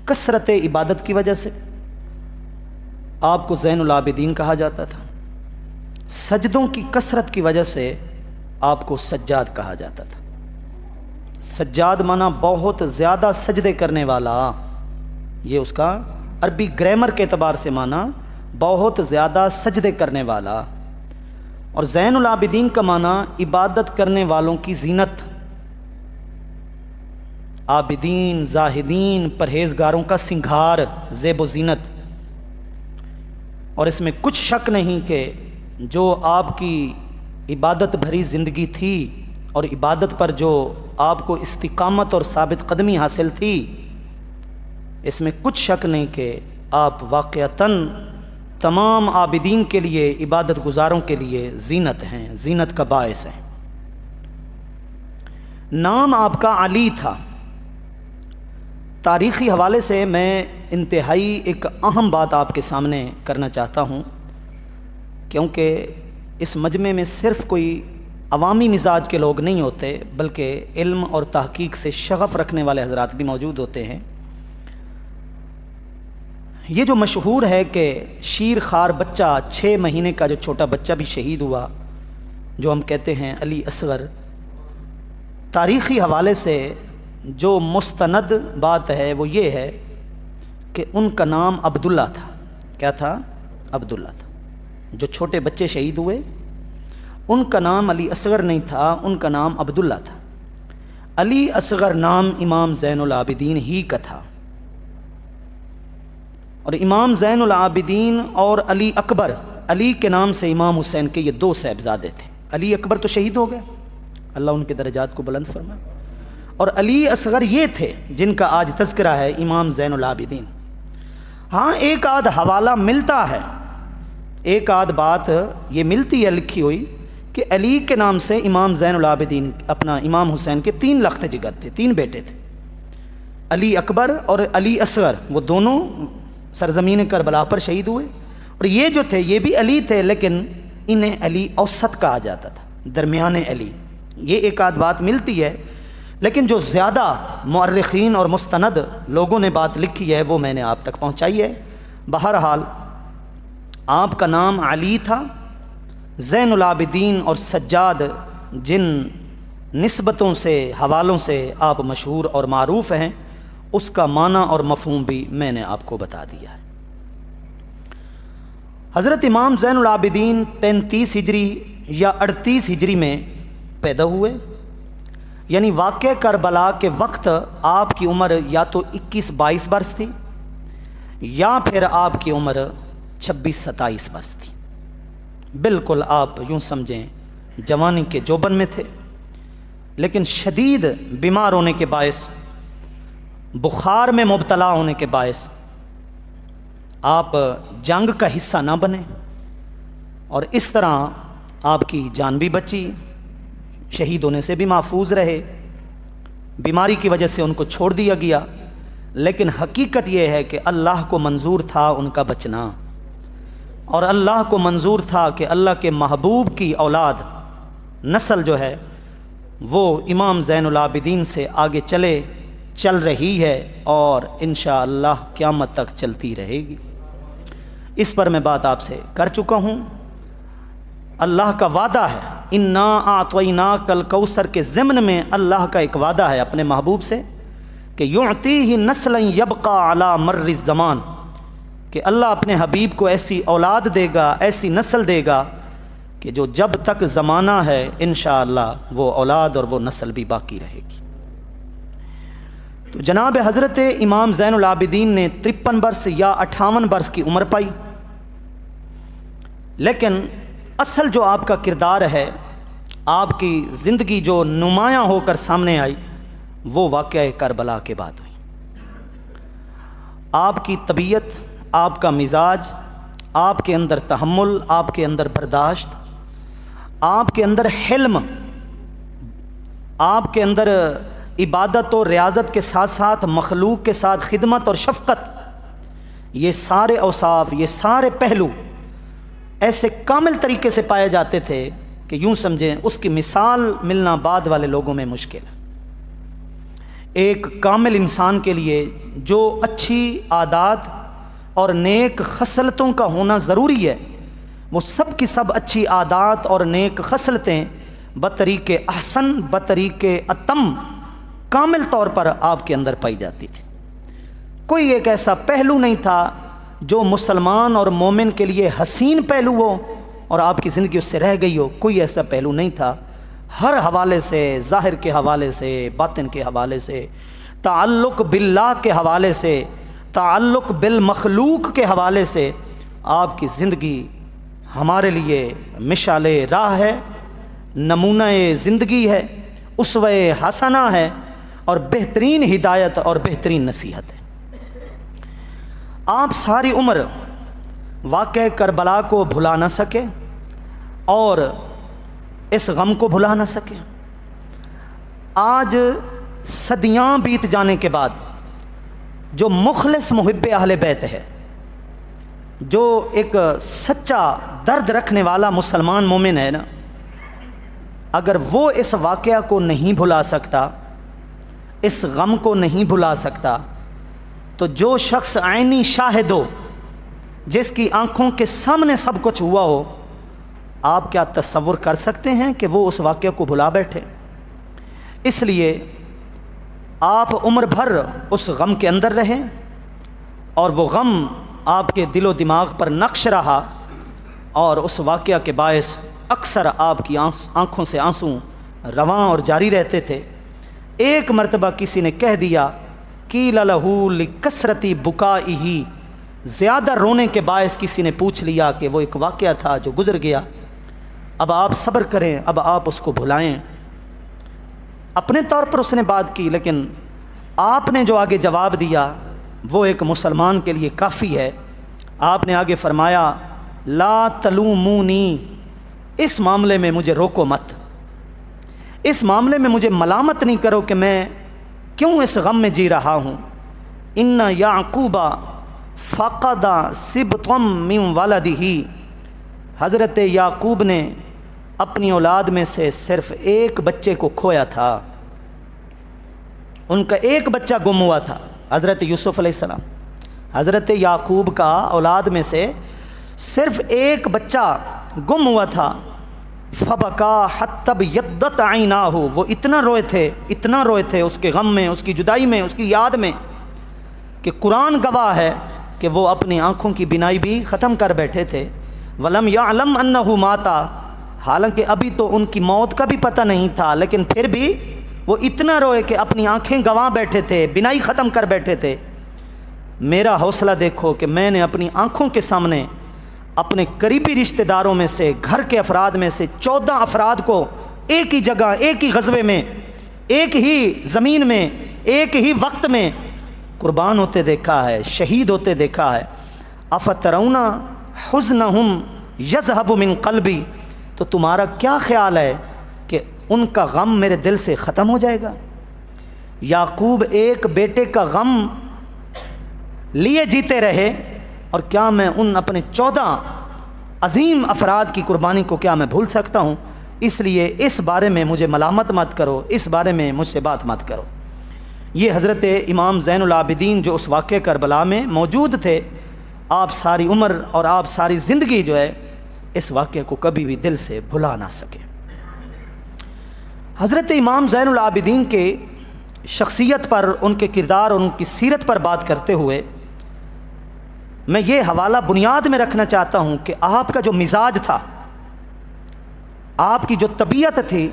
کثرت عبادت کی وجہ سے آپ کو زین العابدین کہا جاتا تھا، سجدوں کی کثرت کی وجہ سے آپ کو سجاد کہا جاتا تھا۔ سجاد مانا بہت زیادہ سجدے کرنے والا، یہ اس کا عربی گرامر کے اعتبار سے مانا بہت زیادہ سجدے کرنے والا، اور زین العابدین کا مانا عبادت کرنے والوں کی زینت، عابدین، زاہدین، پرہیزگاروں کا سنگھار، زیب و زینت۔ اور اس میں کچھ شک نہیں کہ جو آپ کی عبادت بھری زندگی تھی اور عبادت پر جو آپ کو استقامت اور ثابت قدمی حاصل تھی، اس میں کچھ شک نہیں کہ آپ واقعتاً تمام عابدین کے لیے، عبادت گزاروں کے لیے زینت ہیں، زینت کا باعث ہیں۔ نام آپ کا علی تھا۔ تاریخی حوالے سے میں انتہائی ایک اہم بات آپ کے سامنے کرنا چاہتا ہوں، کیونکہ اس مجمع میں صرف کوئی عوامی مزاج کے لوگ نہیں ہوتے، بلکہ علم اور تحقیق سے شغف رکھنے والے حضرات بھی موجود ہوتے ہیں۔ یہ جو مشہور ہے کہ شیر خوار بچہ، 6 مہینے کا جو چھوٹا بچہ بھی شہید ہوا، جو ہم کہتے ہیں علی اصغر، تاریخی حوالے سے جو مستند بات ہے وہ یہ ہے کہ ان کا نام عبداللہ تھا۔ کیا تھا؟ عبداللہ تھا۔ جو چھوٹے بچے شہید ہوئے ان کا نام علی اصغر نہیں تھا، ان کا نام عبداللہ تھا۔ علی اصغر نام امام زین العابدین ہی کا تھا، اور امام زین العابدین اور علی اکبر، علی کے نام سے امام حسین کے یہ 2 صاحبزادے تھے۔ علی اکبر تو شہید ہو گئے، اللہ ان کے درجات کو بلند فرمائے، اور علی اصغر یہ تھے جن کا آج تذکرہ ہے، امام زین العابدین۔ ہاں ایک آدھ حوالہ ملتا ہے، ایک آدھ بات یہ ملتی ہے لکھی ہوئی کہ علی کے نام سے امام زین العابدین، اپنا امام حسین کے 3 لخت جگر تھے، 3 بیٹے تھے، علی اکبر اور علی اصغر، وہ دونوں سرزمین کربلا پر شہید ہوئے، اور یہ جو تھے یہ بھی علی تھے، لیکن انہیں علی اوسط کہا جاتا تھا، درمیانے علی۔ یہ ایک آدھ بات ملتی ہے، لیکن جو زیادہ مورخین اور مستند لوگوں نے بات لکھی ہے وہ میں نے آپ تک پہنچائی ہے۔ بہرحال آپ کا نام علی تھا۔ زین العابدین اور سجاد جن نسبتوں سے، حوالوں سے آپ مشہور اور معروف ہیں، اس کا معنی اور مفہوم بھی میں نے آپ کو بتا دیا ہے۔ حضرت امام زین العابدین 33 ہجری یا 38 ہجری میں پیدا ہوئے، یعنی واقع کربلا کے وقت آپ کی عمر یا تو 21-22 برس تھی، یا پھر آپ کی عمر 26-27 برس تھی۔ بالکل آپ یوں سمجھیں جوانی کے جوبن میں تھے، لیکن شدید بیمار ہونے کے باعث، بخار میں مبتلا ہونے کے باعث آپ جنگ کا حصہ نہ بنے، اور اس طرح آپ کی جان بھی بچی، شہید ہونے سے بھی محفوظ رہے۔ بیماری کی وجہ سے ان کو چھوڑ دیا گیا، لیکن حقیقت یہ ہے کہ اللہ کو منظور تھا ان کا بچنا، اور اللہ کو منظور تھا کہ اللہ کے محبوب کی اولاد، نسل جو ہے وہ امام زین العابدین سے آگے چل رہی ہے، اور انشاءاللہ قیامت تک چلتی رہے گی۔ اس پر میں بات آپ سے کر چکا ہوں۔ اللہ کا وعدہ ہے، انا اعطیناک الکوثر کے ضمن میں اللہ کا ایک وعدہ ہے اپنے محبوب سے کہ یعطیہ نسلا یبقی علی مر الزمان، کہ اللہ اپنے حبیب کو ایسی اولاد دے گا، ایسی نسل دے گا کہ جو جب تک زمانہ ہے انشاءاللہ وہ اولاد اور وہ نسل بھی باقی رہے گی۔ تو جناب حضرت امام زین العابدین نے 53 برس یا 58 برس کی عمر پائی، لیکن اصل جو آپ کا کردار ہے، آپ کی زندگی جو نمایاں ہو کر سامنے آئی، وہ واقعہ کربلا کے بعد ہوئی۔ آپ کی طبیعت، آپ کا مزاج، آپ کے اندر تحمل، آپ کے اندر برداشت، آپ کے اندر حلم، آپ کے اندر عبادت و ریاضت کے ساتھ ساتھ مخلوق کے ساتھ خدمت اور شفقت، یہ سارے اوصاف، یہ سارے پہلو ایسے کامل طریقے سے پائے جاتے تھے کہ یوں سمجھیں اس کی مثال ملنا بعد والے لوگوں میں مشکل ہے۔ ایک کامل انسان کے لیے جو اچھی عادات اور نیک خصلتوں کا ہونا ضروری ہے، وہ سب کی سب اچھی عادات اور نیک خصلتیں بطریق احسن، بطریق اتم، کامل طور پر آپ کے اندر پائی جاتی تھی۔ کوئی ایک ایسا پہلو نہیں تھا جو مسلمان اور مومن کے لیے حسین پہلو ہو اور آپ کی زندگی اس سے رہ گئی ہو، کوئی ایسا پہلو نہیں تھا۔ ہر حوالے سے، ظاہر کے حوالے سے، باطن کے حوالے سے، تعلق باللہ کے حوالے سے، تعلق بالمخلوق کے حوالے سے آپ کی زندگی ہمارے لیے مشعل راہ ہے، نمونہ زندگی ہے، اسوہ حسنہ ہے، اور بہترین ہدایت اور بہترین نصیحت ہے۔ آپ ساری عمر واقعہ کربلا کو بھلا نہ سکے اور اس غم کو بھلا نہ سکے۔ آج صدیاں بیت جانے کے بعد جو مخلص محب اہل بیت ہے، جو ایک سچا درد رکھنے والا مسلمان مومن ہے نا، اگر وہ اس واقعہ کو نہیں بھلا سکتا، اس غم کو نہیں بھلا سکتا، تو جو شخص عینی شاہد ہو، جس کی آنکھوں کے سامنے سب کچھ ہوا ہو، آپ کیا تصور کر سکتے ہیں کہ وہ اس واقعہ کو بھلا بیٹھے؟ اس لیے آپ عمر بھر اس غم کے اندر رہیں، اور وہ غم آپ کے دل و دماغ پر نقش رہا، اور اس واقعہ کے باعث اکثر آپ کی آنکھوں سے آنسو رواں اور جاری رہتے تھے۔ ایک مرتبہ کسی نے کہہ دیا قیل لہ لکثرت بکائہ، زیادہ رونے کے باعث کسی نے پوچھ لیا کہ وہ ایک واقعہ تھا جو گزر گیا، اب آپ صبر کریں، اب آپ اس کو بھلائیں۔ اپنے طور پر اس نے بات کی، لیکن آپ نے جو آگے جواب دیا وہ ایک مسلمان کے لیے کافی ہے۔ آپ نے آگے فرمایا لا تلومونی، اس معاملے میں مجھے روکو مت، اس معاملے میں مجھے ملامت نہیں کرو کہ میں کیوں اس غم میں جی رہا ہوں۔ ان یعقوب فقد سبطا من ولدہ، حضرت یعقوب نے اپنی اولاد میں سے صرف ایک بچے کو کھویا تھا، ان کا ایک بچہ گم ہوا تھا، حضرت یوسف علیہ السلام۔ حضرت یعقوب کا اولاد میں سے صرف ایک بچہ گم ہوا تھا۔ فبکا حتی ابیضت عیناہ، وہ اتنا روئے تھے اس کے غم میں، اس کی جدائی میں، اس کی یاد میں، کہ قرآن گواہ ہے کہ وہ اپنی آنکھوں کی بینائی بھی ختم کر بیٹھے تھے۔ ولم یعلم انہ ماتا، حالانکہ ابھی تو ان کی موت کا بھی پتہ نہیں تھا، لیکن پھر بھی وہ اتنا روئے کہ اپنی آنکھیں گنوا بیٹھے تھے، بینائی ختم کر بیٹھے تھے۔ میرا حوصلہ دیکھو کہ میں نے اپنی آنکھوں کے سامنے اپنے قریبی رشتہ داروں میں سے، گھر کے افراد میں سے 14 افراد کو ایک ہی جگہ، ایک ہی غزوے میں، ایک ہی زمین میں، ایک ہی وقت میں قربان ہوتے دیکھا ہے، شہید ہوتے دیکھا ہے۔ افترون حزنہم یذہب من قلبی، تو تمہارا کیا خیال ہے کہ ان کا غم میرے دل سے ختم ہو جائے گا؟ یعقوب ایک بیٹے کا غم لیے جیتے رہے، اور کیا میں ان اپنے 14 عظیم افراد کی قربانی کو کیا میں بھول سکتا ہوں؟ اس لیے اس بارے میں مجھے ملامت مت کرو، اس بارے میں مجھ سے بات مت کرو۔ یہ حضرت امام زین العابدین جو اس واقعہ کربلا میں موجود تھے، آپ ساری عمر اور آپ ساری زندگی جو ہے اس واقعے کو کبھی بھی دل سے بھلا نہ سکے۔ حضرت امام زین العابدین کے شخصیت پر، ان کے کردار اور ان کی سیرت پر بات کرتے ہوئے میں یہ حوالہ بنیاد میں رکھنا چاہتا ہوں کہ آپ کا جو مزاج تھا، آپ کی جو طبیعت تھی،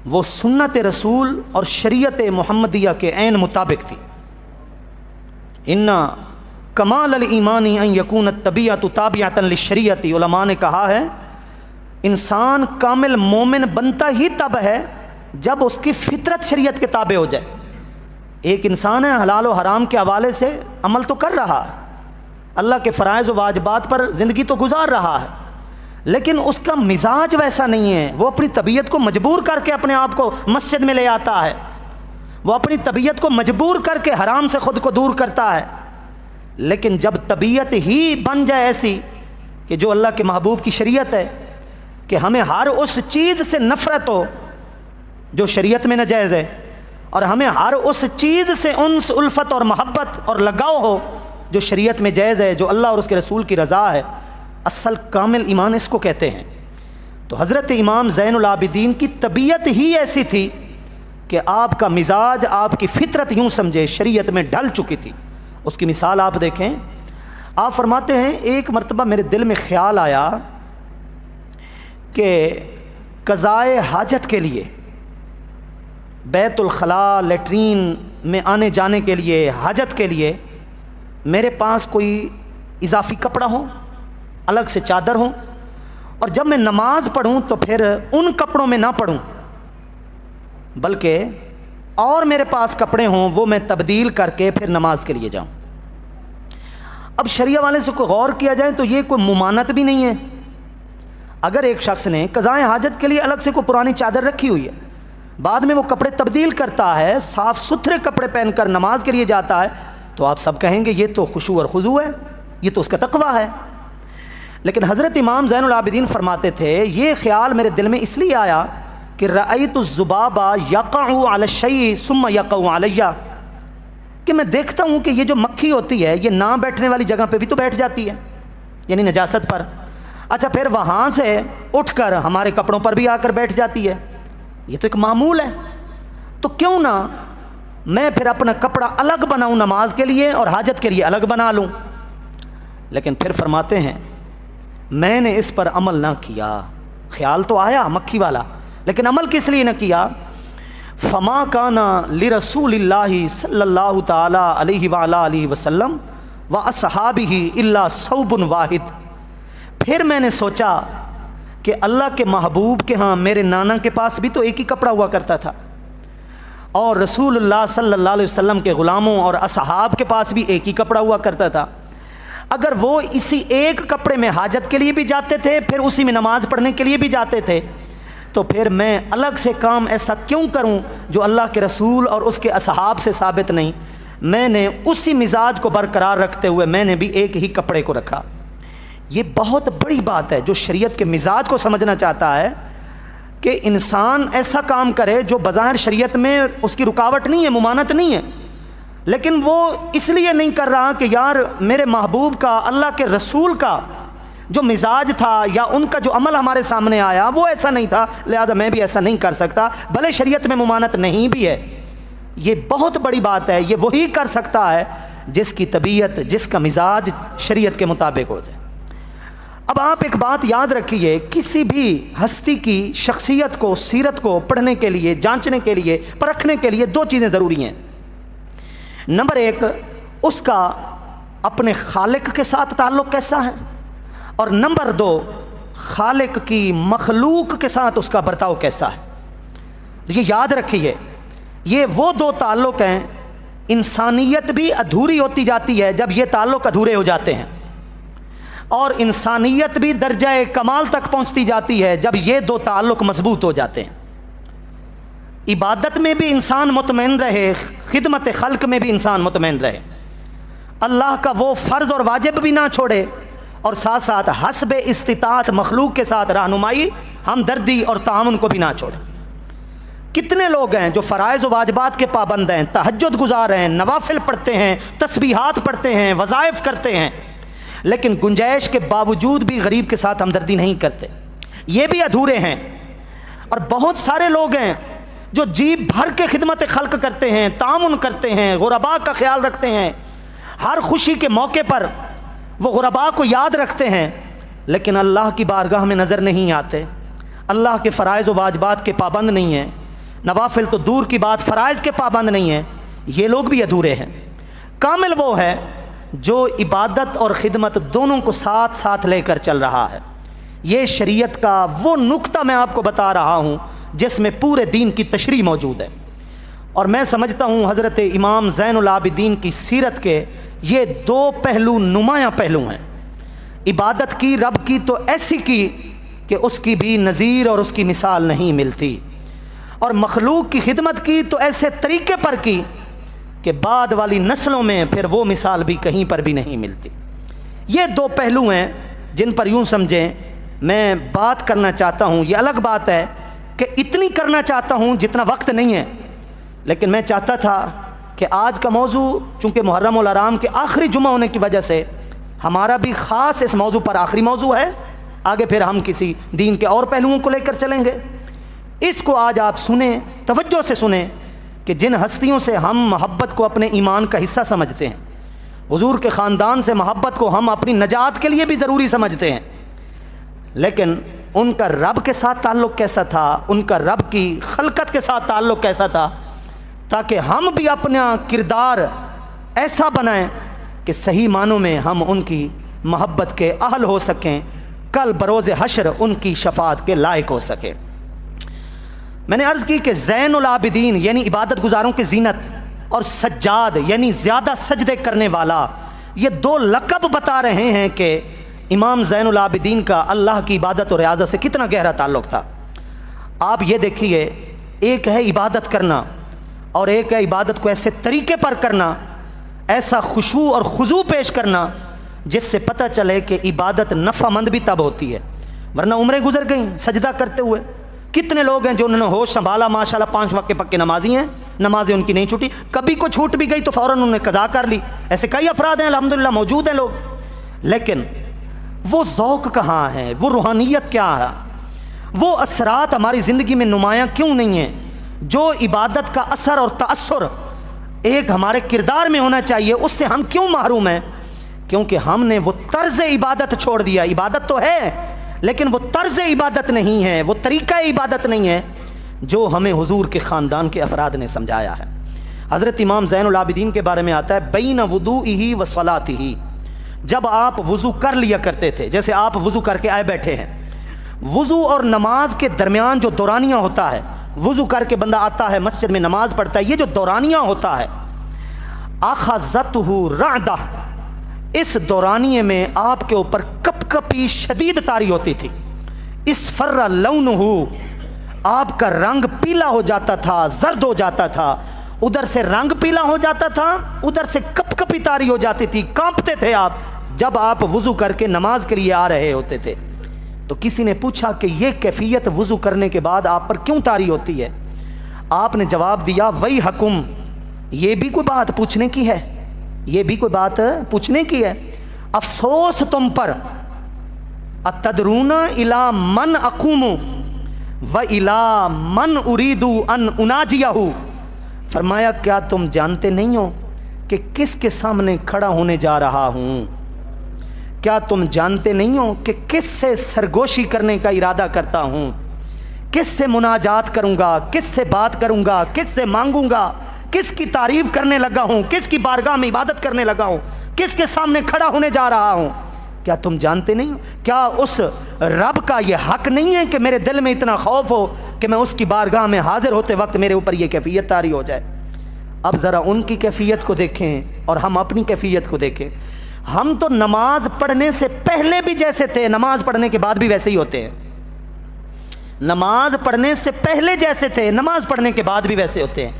وہ سنت رسول اور شریعت محمدیہ کے عین مطابق تھی۔ ان کمال الایمان ان یکون الطبیعۃ تابعۃ للشریعۃ، علماء نے کہا ہے انسان کامل مومن بنتا ہی تب ہے جب اس کی فطرت شریعت کے تابع ہو جائے۔ ایک انسان ہے حلال و حرام کے حوالے سے عمل تو کر رہا ہے، اللہ کے فرائض و واجبات پر زندگی تو گزار رہا ہے، لیکن اس کا مزاج ویسا نہیں ہے۔ وہ اپنی طبیعت کو مجبور کر کے اپنے آپ کو مسجد میں لے آتا ہے، وہ اپنی طبیعت کو مجبور کر کے حرام سے خود کو دور کرتا ہے۔ لیکن جب طبیعت ہی بن جائے ایسی کہ جو اللہ کے محبوب کی شریعت ہے، کہ ہمیں ہر اس چیز سے نفرت ہو جو شریعت میں ناجائز ہے، اور ہمیں ہر اس چیز سے انس، الفت اور محبت اور لگاؤ ہو جو شریعت میں جائز ہے، جو اللہ اور اس کے رسول کی رضا ہے۔ اصل کامل ایمان اس کو کہتے ہیں۔ تو حضرت امام زین العابدین کی طبیعت ہی ایسی تھی کہ آپ کا مزاج، آپ کی فطرت یوں سمجھے شریعت میں ڈھل چکی تھی۔ اس کی مثال آپ دیکھیں، آپ فرماتے ہیں ایک مرتبہ میرے دل میں خیال آیا کہ قضائے حاجت کے لیے، بیت الخلاء، لیٹرین میں آنے جانے کے لیے، حاجت کے لیے میرے پاس کوئی اضافی کپڑا ہو، الگ سے چادر ہو، اور جب میں نماز پڑھوں تو پھر ان کپڑوں میں نہ پڑھوں، بلکہ اور میرے پاس کپڑے ہوں وہ میں تبدیل کر کے پھر نماز کے لیے جاؤں۔ اب شریعہ والے سے کوئی غور کیا جائے تو یہ کوئی ممانت بھی نہیں ہے۔ اگر ایک شخص نے قضائے حاجت کے لیے الگ سے کوئی پرانی چادر رکھی ہوئی ہے، بعد میں وہ کپڑے تبدیل کرتا ہے، صاف ستھرے کپڑے پہن کر نماز کے لیے جاتا ہے، تو آپ سب کہیں گے یہ تو خشوع اور خضوع ہے، یہ تو اس کا تقویٰ ہے۔ لیکن حضرت امام زین العابدین فرماتے تھے یہ خیال میرے دل میں اس لیے آیا کہ رأیت الذباب یقع علی الشیء ثم یقع علی، کہ میں دیکھتا ہوں کہ یہ جو مکھی ہوتی ہے یہ نہ بیٹھنے والی جگہ پہ بھی تو بیٹھ جاتی ہے، یعنی نجاست پر، اچھا پھر وہاں سے اٹھ کر ہمارے کپڑوں پر بھی آ کر بیٹھ جاتی ہے، یہ تو ایک معمول ہے، تو کیوں نہ میں پھر اپنا کپڑا الگ بناؤں نماز کے لیے اور حاجت کے لیے الگ بنا لوں۔ لیکن پھر فرماتے ہیں میں نے اس پر عمل نہ کیا، خیال تو آیا مکھی والا، لیکن عمل کس لیے نہ کیا؟ فما کان لرسول اللہ صلی اللہ تعالی علیہ وآلہ وسلم واصحابہ الا ثوب واحد، پھر میں نے سوچا کہ اللہ کے محبوب کے ہاں میرے نانا کے پاس بھی تو ایک ہی کپڑا ہوا کرتا تھا، اور رسول اللہ صلی اللہ علیہ وسلم کے غلاموں اور اصحاب کے پاس بھی ایک ہی کپڑا ہوا کرتا تھا، اگر وہ اسی ایک کپڑے میں حاجت کے لیے بھی جاتے تھے پھر اسی میں نماز پڑھنے کے لیے بھی جاتے تھے، تو پھر میں الگ سے کام ایسا کیوں کروں جو اللہ کے رسول اور اس کے اصحاب سے ثابت نہیں؟ میں نے اسی مزاج کو برقرار رکھتے ہوئے میں نے بھی ایک ہی کپڑے کو رکھا۔ یہ بہت بڑی بات ہے جو شریعت کے مزاج کو سمجھنا چاہتا ہے کہ انسان ایسا کام کرے جو بظاہر شریعت میں اس کی رکاوٹ نہیں ہے، ممانت نہیں ہے، لیکن وہ اس لیے نہیں کر رہا کہ یار میرے محبوب کا، اللہ کے رسول کا جو مزاج تھا یا ان کا جو عمل ہمارے سامنے آیا وہ ایسا نہیں تھا، لہذا میں بھی ایسا نہیں کر سکتا، بھلے شریعت میں ممانت نہیں بھی ہے۔ یہ بہت بڑی بات ہے، یہ وہی کر سکتا ہے جس کی طبیعت، جس کا مزاج شریعت کے مطابق ہو جائے۔ اب آپ ایک بات یاد رکھیے، کسی بھی ہستی کی شخصیت کو، سیرت کو پڑھنے کے لیے، جانچنے کے لیے، پرکھنے کے لیے دو چیزیں ضروری ہیں۔ نمبر ایک، اس کا اپنے خالق کے ساتھ تعلق کیسا ہے، اور نمبر دو، خالق کی مخلوق کے ساتھ اس کا برتاؤ کیسا ہے۔ یہ یاد رکھیے، یہ وہ دو تعلق ہیں، انسانیت بھی ادھوری ہوتی جاتی ہے جب یہ تعلق ادھورے ہو جاتے ہیں، اور انسانیت بھی درجہ کمال تک پہنچتی جاتی ہے جب یہ دو تعلق مضبوط ہو جاتے ہیں۔ عبادت میں بھی انسان مطمئن رہے، خدمت خلق میں بھی انسان مطمئن رہے، اللہ کا وہ فرض اور واجب بھی نہ چھوڑے، اور ساتھ ساتھ حسب استطاعت مخلوق کے ساتھ رہنمائی، ہمدردی اور تعاون کو بھی نہ چھوڑے۔ کتنے لوگ ہیں جو فرائض و واجبات کے پابند ہیں، تہجد گزار ہیں، نوافل پڑھتے ہیں، تسبیحات پڑھتے ہیں، وظائف کرتے ہیں، لیکن گنجائش کے باوجود بھی غریب کے ساتھ ہمدردی نہیں کرتے، یہ بھی ادھورے ہیں۔ اور بہت سارے لوگ ہیں جو جی بھر کے خدمت خلق کرتے ہیں، تعاون کرتے ہیں، غرباء کا خیال رکھتے ہیں، ہر خوشی کے موقع پر وہ غرباء کو یاد رکھتے ہیں، لیکن اللہ کی بارگاہ میں نظر نہیں آتے، اللہ کے فرائض و واجبات کے پابند نہیں ہیں، نوافل تو دور کی بات فرائض کے پابند نہیں ہیں، یہ لوگ بھی ادھورے ہیں۔ کامل وہ ہے جو عبادت اور خدمت دونوں کو ساتھ ساتھ لے کر چل رہا ہے۔ یہ شریعت کا وہ نقطہ میں آپ کو بتا رہا ہوں جس میں پورے دین کی تشریح موجود ہے، اور میں سمجھتا ہوں حضرت امام زین العابدین کی سیرت کے یہ دو پہلو نمایاں پہلو ہیں۔ عبادت کی رب کی تو ایسی کی کہ اس کی بھی نظیر اور اس کی مثال نہیں ملتی، اور مخلوق کی خدمت کی تو ایسے طریقے پر کی کہ بعد والی نسلوں میں پھر وہ مثال بھی کہیں پر بھی نہیں ملتی۔ یہ دو پہلو ہیں جن پر یوں سمجھیں میں بات کرنا چاہتا ہوں۔ یہ الگ بات ہے کہ اتنی کرنا چاہتا ہوں جتنا وقت نہیں ہے، لیکن میں چاہتا تھا کہ آج کا موضوع چونکہ محرم الحرام کے آخری جمعہ ہونے کی وجہ سے ہمارا بھی خاص اس موضوع پر آخری موضوع ہے، آگے پھر ہم کسی دین کے اور پہلوؤں کو لے کر چلیں گے۔ اس کو آج آپ سنیں، توجہ سے سنیں کہ جن ہستیوں سے ہم محبت کو اپنے ایمان کا حصہ سمجھتے ہیں، حضور کے خاندان سے محبت کو ہم اپنی نجات کے لیے بھی ضروری سمجھتے ہیں، لیکن ان کا رب کے ساتھ تعلق کیسا تھا، ان کا رب کی خلقت کے ساتھ تعلق کیسا تھا، تاکہ ہم بھی اپنا کردار ایسا بنائیں کہ صحیح معنوں میں ہم ان کی محبت کے اہل ہو سکیں، کل بروز حشر ان کی شفاعت کے لائق ہو سکیں۔ میں نے عرض کی کہ زین العابدین یعنی عبادت گزاروں کی زینت، اور سجاد یعنی زیادہ سجدے کرنے والا، یہ دو لقب بتا رہے ہیں کہ امام زین العابدین کا اللہ کی عبادت اور ریاضت سے کتنا گہرا تعلق تھا۔ آپ یہ دیکھیے، ایک ہے عبادت کرنا اور ایک ہے عبادت کو ایسے طریقے پر کرنا، ایسا خشوع اور خضوع پیش کرنا جس سے پتہ چلے کہ عبادت نفع مند بھی تب ہوتی ہے، ورنہ عمریں گزر گئیں سجدہ کرتے ہوئے۔ کتنے لوگ ہیں جو انہوں نے ہوش سنبھالا، ماشاءاللہ 5 وقت کے پکے نمازی ہیں، نمازیں ان کی نہیں چھوٹی، کبھی کو چھوٹ بھی گئی تو فوراً انہوں نے قضا کر لی، ایسے کئی افراد ہیں الحمدللہ موجود ہیں لوگ، لیکن وہ ذوق کہاں ہے، وہ روحانیت کیا ہے، وہ اثرات ہماری زندگی میں نمایاں کیوں نہیں ہیں؟ جو عبادت کا اثر اور تأثر ایک ہمارے کردار میں ہونا چاہیے، اس سے ہم کیوں محروم ہیں؟ کیونکہ ہم نے وہ طرز عبادت چھوڑ دیا۔ عبادت تو ہے لیکن وہ طرز عبادت نہیں ہے، وہ طریقہ عبادت نہیں ہے جو ہمیں حضور کے خاندان کے افراد نے سمجھایا ہے۔ حضرت امام زین العابدین کے بارے میں آتا ہے بین وضوئہ و صلاتہ، جب آپ وضو کر لیا کرتے تھے، جیسے آپ وضو کر کے آئے بیٹھے ہیں، وضو اور نماز کے درمیان جو دورانیہ ہوتا ہے، وضو کر کے بندہ آتا ہے مسجد میں نماز پڑھتا ہے، یہ جو دورانیہ ہوتا ہے، اخذتہ رعدہ، اس دورانیے میں آپ کے اوپر کپ کپی شدید طاری ہوتی تھی، اصفر لونہ، آپ کا رنگ پیلا ہو جاتا تھا، زرد ہو جاتا تھا، ادھر سے رنگ پیلا ہو جاتا تھا، ادھر سے کپ کپی طاری ہو جاتی تھی، کانپتے تھے آپ جب آپ وضو کر کے نماز کے لیے آ رہے ہوتے تھے۔ تو کسی نے پوچھا کہ یہ کیفیت وضو کرنے کے بعد آپ پر کیوں طاری ہوتی ہے؟ آپ نے جواب دیا وہی حکم، یہ بھی کوئی بات پوچھنے کی ہے، یہ بھی کوئی بات پوچھنے کی ہے، افسوس تم پر، اتدرون الی من اقوم و الی من اريد ان اناجیہ، فرمایا کیا تم جانتے نہیں ہو کہ کس کے سامنے کھڑا ہونے جا رہا ہوں؟ کیا تم جانتے نہیں ہو کہ کس سے سرگوشی کرنے کا ارادہ کرتا ہوں؟ کس سے مناجات کروں گا، کس سے بات کروں گا، کس سے مانگوں گا، کس کی تعریف کرنے لگا ہوں، کس کی بارگاہ میں عبادت کرنے لگا ہوں، کس کے سامنے کھڑا ہونے جا رہا ہوں؟ کیا تم جانتے نہیں ہو؟ کیا اس رب کا یہ حق نہیں ہے کہ میرے دل میں اتنا خوف ہو کہ میں اس کی بارگاہ میں حاضر ہوتے وقت میرے اوپر یہ کیفیت طاری ہو جائے؟ اب ذرا ان کی کیفیت کو دیکھیں اور ہم اپنی کیفیت کو دیکھیں۔ ہم تو نماز پڑھنے سے پہلے بھی جیسے تھے، نماز پڑھنے کے بعد بھی ویسے ہی ہوتے ہیں۔ نماز پڑھنے سے پہلے جیسے تھے، نماز پڑھنے کے بعد بھی ویسے ہوتے ہیں۔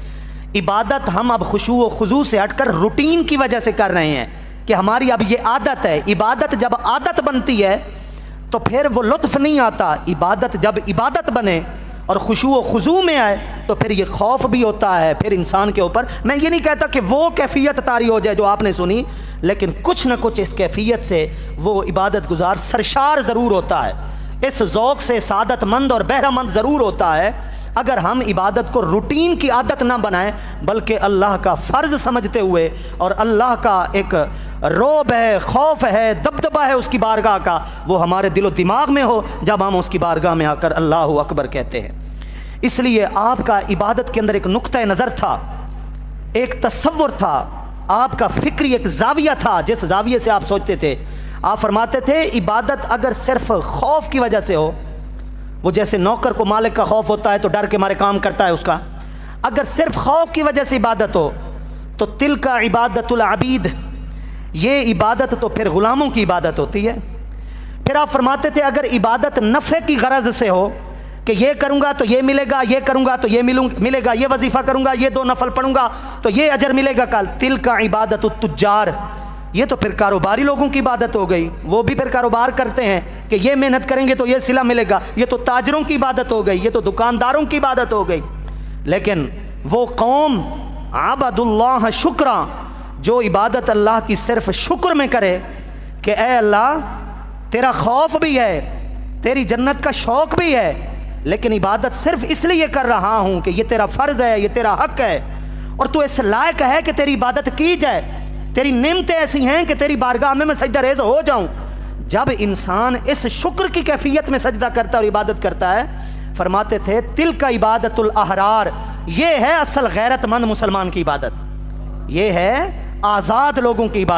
عبادت ہم اب خشوع و خضوع سے ہٹ کر روٹین کی وجہ سے کر رہے ہیں کہ ہماری اب یہ عادت ہے۔ عبادت جب عادت بنتی ہے تو پھر وہ لطف نہیں آتا، عبادت جب عبادت بنے اور خشوع و خضوع میں آئے تو پھر یہ خوف بھی ہوتا ہے پھر انسان کے اوپر۔ میں یہ نہیں کہتا کہ وہ کیفیت طاری ہو جائے جو آپ نے سنی، لیکن کچھ نہ کچھ اس کیفیت سے وہ عبادت گزار سرشار ضرور ہوتا ہے، اس ذوق سے سعادت مند اور بہرہ مند ضرور ہوتا ہے اگر ہم عبادت کو روٹین کی عادت نہ بنائیں بلکہ اللہ کا فرض سمجھتے ہوئے، اور اللہ کا ایک رعب ہے، خوف ہے، دبدبہ ہے اس کی بارگاہ کا، وہ ہمارے دل و دماغ میں ہو جب ہم اس کی بارگاہ میں آ کر اللہ اکبر کہتے ہیں۔ اس لیے آپ کا عبادت کے اندر ایک نقطہ نظر تھا، ایک تصور تھا، آپ کا فکری ایک زاویہ تھا جس زاویے سے آپ سوچتے تھے۔ آپ فرماتے تھے عبادت اگر صرف خوف کی وجہ سے ہو، وہ جیسے نوکر کو مالک کا خوف ہوتا ہے تو ڈر کے مارے کام کرتا ہے اس کا، اگر صرف خوف کی وجہ سے عبادت ہو تو تلک عبادت العبید، یہ عبادت تو پھر غلاموں کی عبادت ہوتی ہے۔ پھر آپ فرماتے تھے اگر عبادت نفع کی غرض سے ہو کہ یہ کروں گا تو یہ ملے گا، یہ کروں گا تو یہ ملے گا، یہ وظیفہ کروں گا، یہ 2 نفل پڑھوں گا تو یہ اجر ملے گا کل، تلک عبادت التجار، یہ تو پھر کاروباری لوگوں کی عبادت ہو گئی، وہ بھی پھر کاروبار کرتے ہیں کہ یہ محنت کریں گے تو یہ صلہ ملے گا، یہ تو تاجروں کی عبادت ہو گئی، یہ تو دکانداروں کی عبادت ہو گئی۔ لیکن وہ قوم عبد اللہ شکرا جو عبادت اللہ کی صرف شکر میں کرے کہ اے اللہ تیرا خوف بھی ہے، تیری جنت کا شوق بھی ہے، لیکن عبادت صرف اس لیے کر رہا ہوں کہ یہ تیرا فرض ہے، یہ تیرا حق ہے، اور تو اس لائق ہے کہ تیری عبادت کی جائے، تیری نعمتیں ایسی ہیں کہ تیری بارگاہ میں سجدہ ریز ہو جاؤں۔ جب انسان اس شکر کی کیفیت میں سجدہ کرتا ہے اور عبادت کرتا ہے، فرماتے تھے تلک عبادت الاحرار، یہ ہے اصل غیرت مند مسلمان کی عبادت، یہ ہے آزاد لوگوں کی عبادت۔